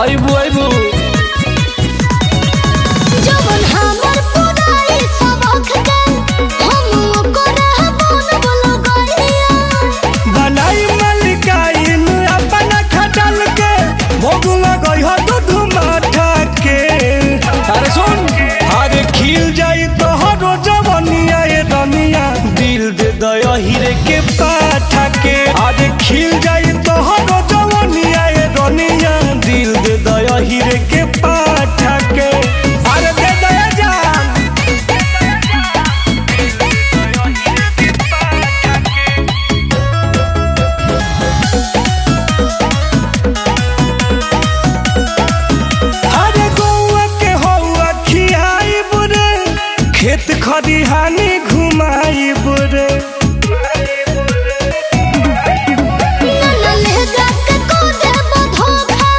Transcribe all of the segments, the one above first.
आइबू आइबू जवन हमर पुराई सबक के हम ओकर बोल बोल गइया बनाई मलिकाइन अपन खटल के भोग लगई हो दूध माठा के। अरे सुन, अरे खिल जाई तोहरो जवनिया ए रनिया, दिल दे दया हीरे के पाठा के। अरे खिल जाई तोहरो जवनिया ए रनिया, दिल दे दया हीरे के पाठा के। अरे दे दया जान खेत खरिहानी घुमाई बुरे नन लहगा के को देब धोखा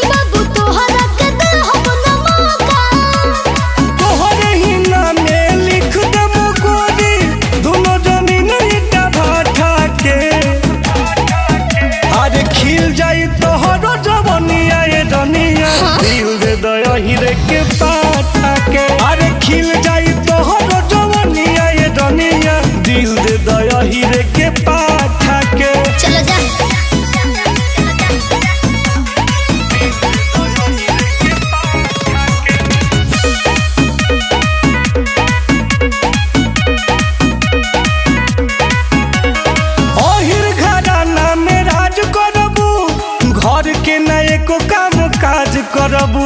बाबू तोहरा के दे हम न मौका तोहरे ही नामे लिख देब गोरी, दोनों जमीन ईटा भाटा के। अरे खिल जाई तोहरो जवनिया ए रनिया, दिल दे दया हीरे के पाठा के। अरे खिल जाई तोहरो जवनिया ए रनिया, दिल दे दया हीरे के पाठा के। चलो जा ओहिर घराना में राज करबू, घर के न एको काम काज करबू।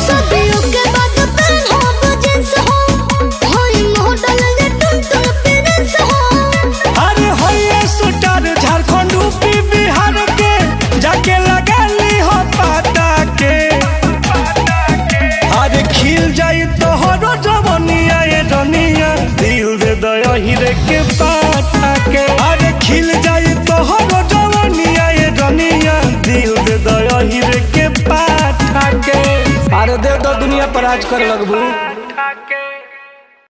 सदियों के बाद पेन हो जिंस हो होई मॉडल ने तुम प्रिंस हो अरे होइए सुटार झारखंड यूपी बिहार के, जाके लगा ली हो पाता के। अरे खिल जाई तोहरो जवनिया ए रनिया, दिल दे दया हीरे के पाठा के। अरे खिल जाई तोहरो जवनिया ए रनिया, दिल दे दया हीरे के पाठा के। अरे दे दो दुनिया पर राज कर लगबू।